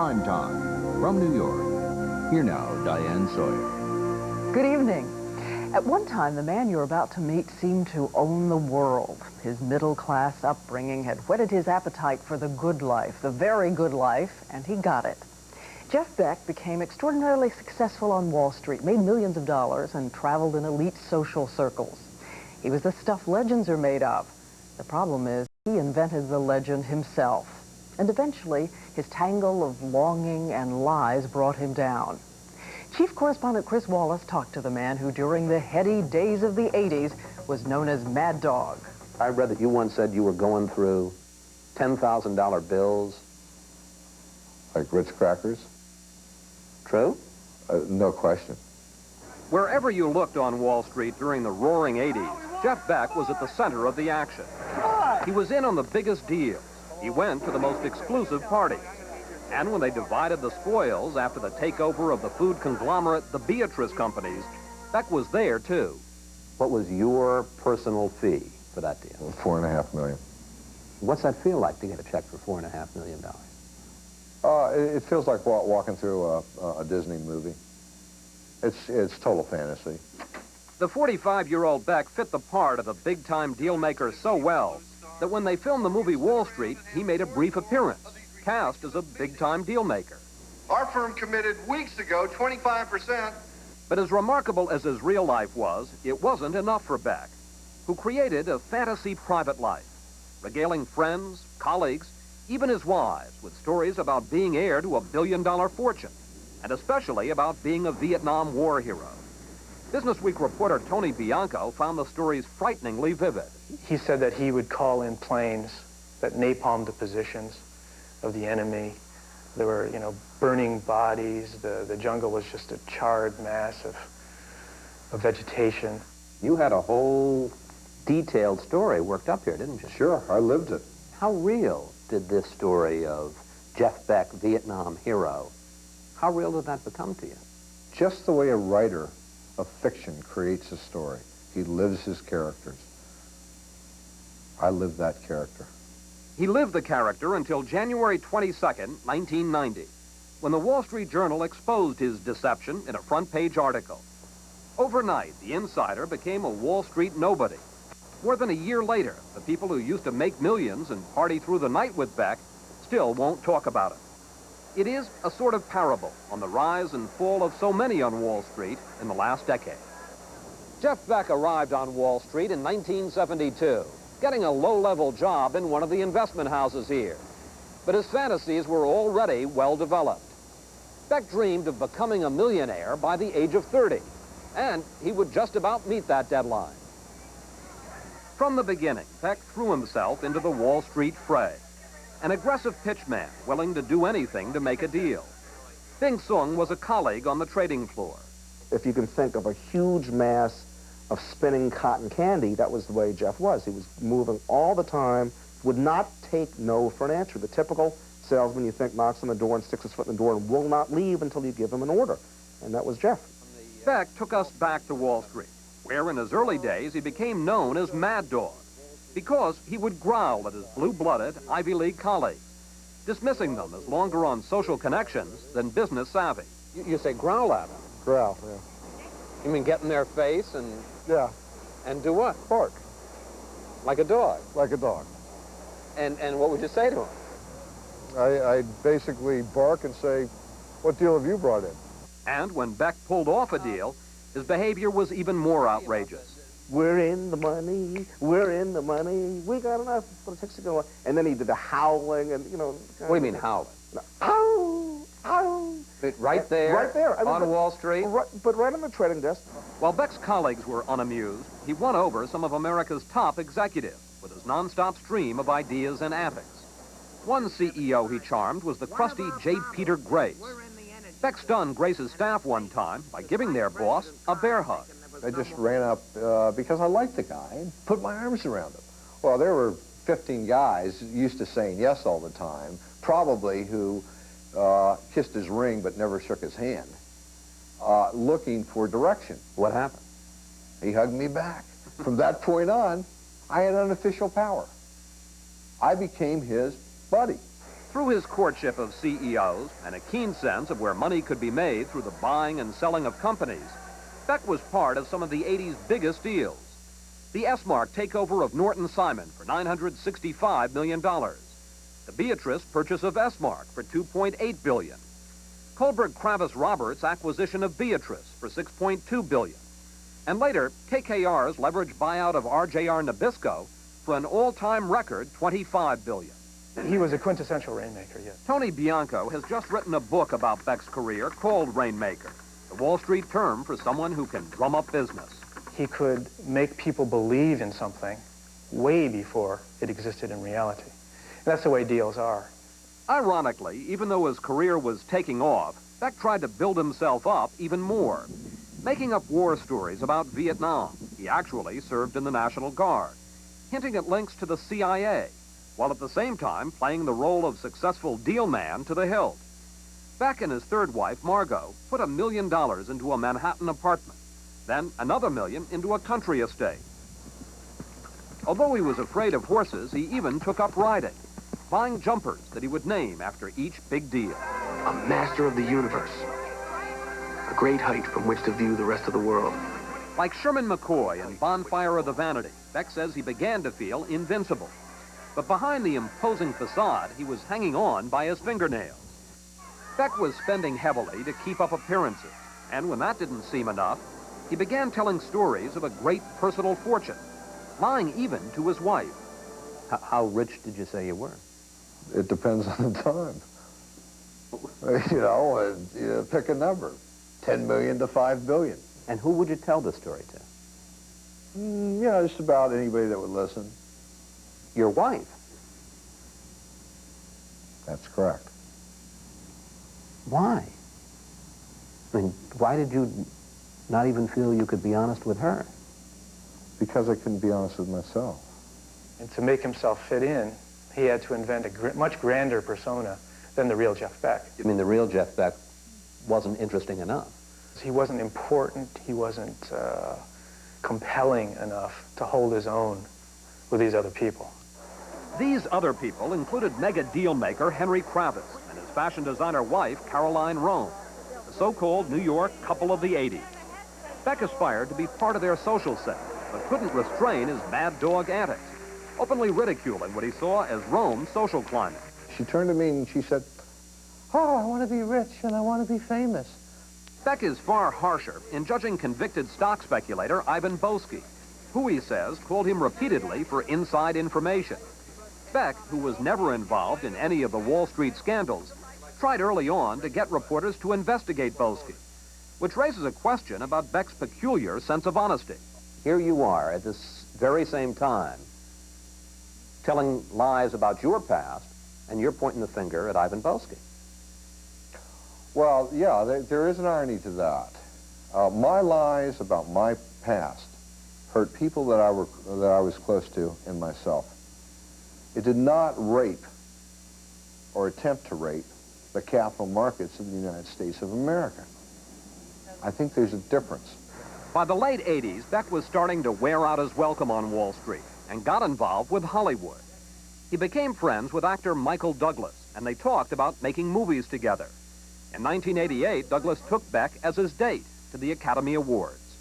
Prime Time from New York. Here now, Diane Sawyer. Good evening. At one time, the man you're about to meet seemed to own the world. His middle-class upbringing had whetted his appetite for the good life, the very good life, and he got it. Jeff Beck became extraordinarily successful on Wall Street, made millions of dollars, and traveled in elite social circles. He was the stuff legends are made of. The problem is, he invented the legend himself. And eventually, his tangle of longing and lies brought him down. Chief Correspondent Chris Wallace talked to the man who, during the heady days of the 80s, was known as Mad Dog. I read that you once said you were going through $10,000 bills. Like Ritz crackers? True? No question. Wherever you looked on Wall Street during the roaring 80s, Jeff Beck was at the center of the action. He was in on the biggest deals. He went to the most exclusive parties. And when they divided the spoils after the takeover of the food conglomerate, the Beatrice companies, Beck was there, too. What was your personal fee for that deal? $4.5 million. What's that feel like to get a check for $4.5 million? It feels like walking through a Disney movie. It's total fantasy. The 45-year-old Beck fit the part of a big-time deal maker so well that when they filmed the movie Wall Street, he made a brief appearance, cast as a big-time deal maker. Our firm committed weeks ago 25%. But as remarkable as his real life was, it wasn't enough for Beck, who created a fantasy private life, regaling friends, colleagues, even his wives with stories about being heir to a billion-dollar fortune, and especially about being a Vietnam War hero. Business Week reporter Tony Bianco found the stories frighteningly vivid. He said that he would call in planes that napalmed the positions of the enemy. There were, burning bodies. The jungle was just a charred mass of vegetation. You had a whole detailed story worked up here, didn't you? Sure, I lived it. How real did this story of Jeff Beck, Vietnam hero, how real did that become to you? Just the way a writer of fiction creates a story. He lives his characters. I lived that character. He lived the character until January 22nd, 1990, when the Wall Street Journal exposed his deception in a front-page article. Overnight, the insider became a Wall Street nobody. More than a year later, the people who used to make millions and party through the night with Beck still won't talk about it. It is a sort of parable on the rise and fall of so many on Wall Street in the last decade. Jeff Beck arrived on Wall Street in 1972. Getting a low-level job in one of the investment houses here. But his fantasies were already well developed. Beck dreamed of becoming a millionaire by the age of 30, and he would just about meet that deadline. From the beginning, Beck threw himself into the Wall Street fray, an aggressive pitchman willing to do anything to make a deal. Bing Sung was a colleague on the trading floor. If you can think of a huge mass of spinning cotton candy, that was the way Jeff was. He was moving all the time, would not take no for an answer. The typical salesman, you think, knocks on the door and sticks his foot in the door and will not leave until you give him an order. And that was Jeff. Beck took us back to Wall Street, where in his early days he became known as Mad Dog, because he would growl at his blue-blooded Ivy League colleagues, dismissing them as longer on social connections than business savvy. You say growl at them? Growl, yeah. You mean get in their face and... Yeah. And do what? Bark. Like a dog? Like a dog. And what would you say to him? I basically bark and say, what deal have you brought in? And when Beck pulled off a deal, his behavior was even more outrageous. We're in the money, we're in the money, we got enough, but it takes to go on. And then he did the howling and, What do you mean howling? Ow, ow. Right there? Right there. On Wall Street? But right on the trading desk. While Beck's colleagues were unamused, he won over some of America's top executives with his nonstop stream of ideas and antics. One CEO he charmed was the crusty J. Peter Grace. Beck stunned Grace's staff one time by giving their boss a bear hug. I just ran up because I liked the guy and put my arms around him. Well, there were 15 guys used to saying yes all the time, probably who kissed his ring but never shook his hand, looking for direction. What happened? He hugged me back. From that point on, I had unofficial power. I became his buddy. Through his courtship of CEOs and a keen sense of where money could be made through the buying and selling of companies, Beck was part of some of the 80s biggest deals. The S-Mark takeover of Norton Simon for $965 million. The Beatrice purchase of S-Mark for $2.8 billion. Kohlberg Kravis Roberts' acquisition of Beatrice for $6.2 billion. And later, KKR's leveraged buyout of RJR Nabisco for an all-time record $25 billion. He was a quintessential Rainmaker, yes. Tony Bianco has just written a book about Beck's career called Rainmaker, the Wall Street term for someone who can drum up business. He could make people believe in something way before it existed in reality. And that's the way deals are. Ironically, even though his career was taking off, Beck tried to build himself up even more, making up war stories about Vietnam. He actually served in the National Guard, hinting at links to the CIA, while at the same time playing the role of successful deal man to the hilt. Beck and his third wife, Margot, put $1 million into a Manhattan apartment, then another $1 million into a country estate. Although he was afraid of horses, he even took up riding, buying jumpers that he would name after each big deal. A master of the universe. A great height from which to view the rest of the world. Like Sherman McCoy in Bonfire of the Vanity, Beck says he began to feel invincible. But behind the imposing facade, he was hanging on by his fingernails. Beck was spending heavily to keep up appearances, and when that didn't seem enough, he began telling stories of a great personal fortune, lying even to his wife. How rich did you say you were? It depends on the time. You know, pick a number. 10 million to 5 billion. And who would you tell the story to? You know, just about anybody that would listen. Your wife. That's correct. Why? I mean, why did you not even feel you could be honest with her? Because I couldn't be honest with myself. And to make himself fit in, he had to invent a much grander persona than the real Jeff Beck. You mean the real Jeff Beck wasn't interesting enough? He wasn't important, he wasn't compelling enough to hold his own with these other people. These other people included mega deal maker Henry Kravis and his fashion designer wife, Caroline Rome, the so-called New York couple of the 80s. Beck aspired to be part of their social set, but couldn't restrain his mad dog antics, openly ridiculing what he saw as Rome's social climate. She turned to me and she said, "Oh, I want to be rich and I want to be famous." Beck is far harsher in judging convicted stock speculator Ivan Boesky, who, he says, called him repeatedly for inside information. Beck, who was never involved in any of the Wall Street scandals, tried early on to get reporters to investigate Boesky, which raises a question about Beck's peculiar sense of honesty. Here you are at this very same time telling lies about your past, and you're pointing the finger at Ivan Boesky. Well, yeah, there is an irony to that. My lies about my past hurt people that I was close to and myself. It did not rape or attempt to rape the capital markets of the United States of America. I think there's a difference. By the late 80s, Beck was starting to wear out his welcome on Wall Street and got involved with Hollywood. He became friends with actor Michael Douglas, and they talked about making movies together. In 1988, Douglas took Beck as his date to the Academy Awards.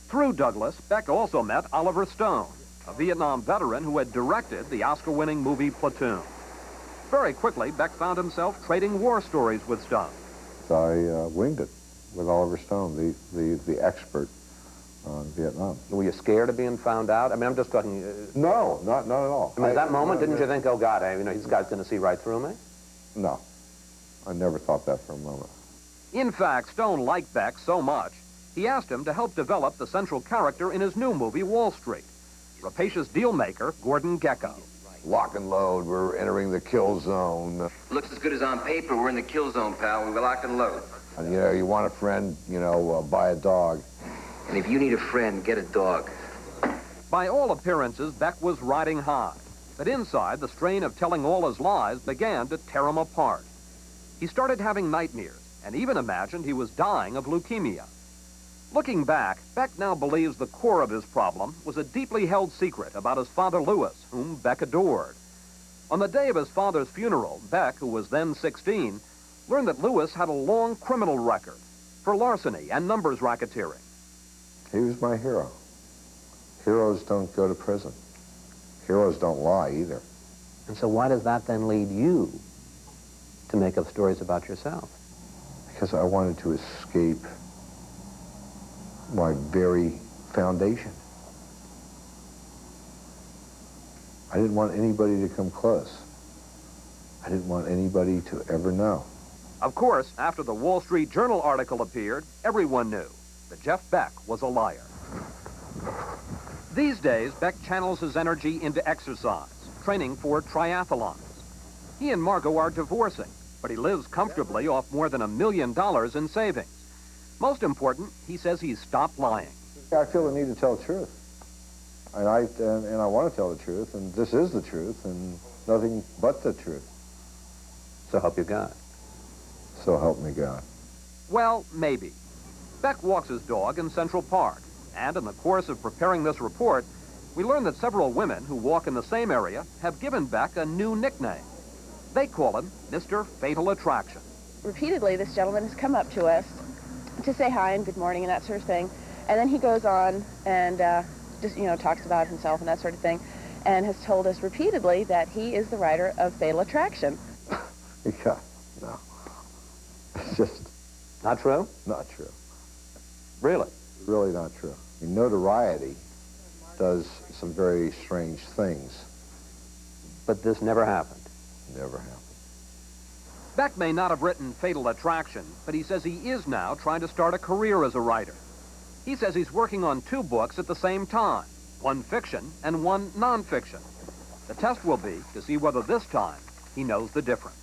Through Douglas, Beck also met Oliver Stone, a Vietnam veteran who had directed the Oscar-winning movie Platoon. Very quickly, Beck found himself trading war stories with Stone. I winged it with Oliver Stone, the expert on Vietnam. Were you scared of being found out? I mean, I'm just talking... No, not at all. I mean, at that moment, didn't you think, oh, God, this guy's going to see right through me? No. I never thought that for a moment. In fact, Stone liked Beck so much, he asked him to help develop the central character in his new movie, Wall Street, rapacious deal maker Gordon Gekko. Lock and load, we're entering the kill zone. Looks as good as on paper. We're in the kill zone, pal. We're locked and load. And, you want a friend, buy a dog. And if you need a friend, get a dog. By all appearances, Beck was riding high. But inside, the strain of telling all his lies began to tear him apart. He started having nightmares and even imagined he was dying of leukemia. Looking back, Beck now believes the core of his problem was a deeply held secret about his father Louis, whom Beck adored. On the day of his father's funeral, Beck, who was then 16, learned that Lewis had a long criminal record for larceny and numbers racketeering. He was my hero. Heroes don't go to prison. Heroes don't lie either. And so why does that then lead you to make up stories about yourself? Because I wanted to escape my very foundation. I didn't want anybody to come close. I didn't want anybody to ever know. Of course, after the Wall Street Journal article appeared, everyone knew that Jeff Beck was a liar. These days, Beck channels his energy into exercise, training for triathlons. He and Margot are divorcing, but he lives comfortably off more than $1 million in savings. Most important, he says he's stopped lying. I feel the need to tell the truth. And I want to tell the truth, and this is the truth, and nothing but the truth. So help you God. So help me God. Well, maybe. Beck walks his dog in Central Park, and in the course of preparing this report, we learned that several women who walk in the same area have given Beck a new nickname. They call him Mr. Fatal Attraction. Repeatedly, this gentleman has come up to us to say hi and good morning and that sort of thing, and then he goes on and just, talks about himself and that sort of thing, and has told us repeatedly that he is the writer of Fatal Attraction. Yeah, no. It's just... Not true? Not true. Really? Really not true. I mean, notoriety does some very strange things. But this never happened? Never happened. Beck may not have written Fatal Attraction, but he says he is now trying to start a career as a writer. He says he's working on 2 books at the same time, one fiction and one nonfiction. The test will be to see whether this time he knows the difference.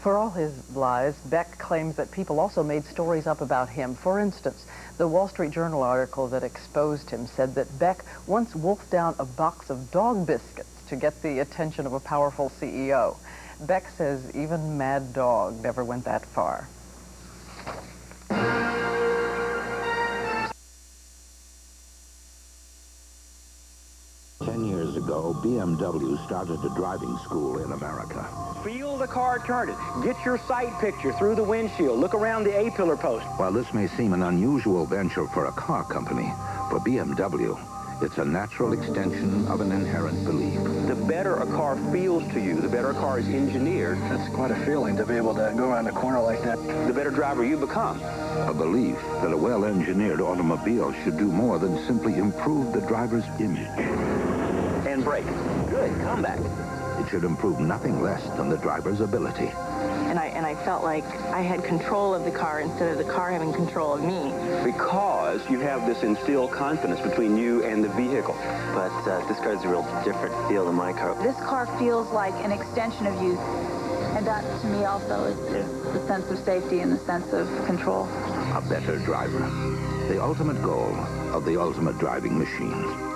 For all his lies, Beck claims that people also made stories up about him. For instance, the Wall Street Journal article that exposed him said that Beck once wolfed down a box of dog biscuits to get the attention of a powerful CEO. Beck says even Mad Dog never went that far. 10 years ago, BMW started a driving school in America. Feel the car turn it. Get your sight picture through the windshield. Look around the A-pillar post. While this may seem an unusual venture for a car company, for BMW, it's a natural extension of an inherent belief. The better a car feels to you, the better a car is engineered. That's quite a feeling to be able to go around a corner like that. The better driver you become. A belief that a well-engineered automobile should do more than simply improve the driver's image. And brake. Good, comeback. It should improve nothing less than the driver's ability. And I felt like I had control of the car instead of the car having control of me. Because you have this instilled confidence between you and the vehicle. But this car has a real different feel than my car. This car feels like an extension of you. And that, to me, also is the sense of safety and the sense of control. A better driver. The ultimate goal of the ultimate driving machine.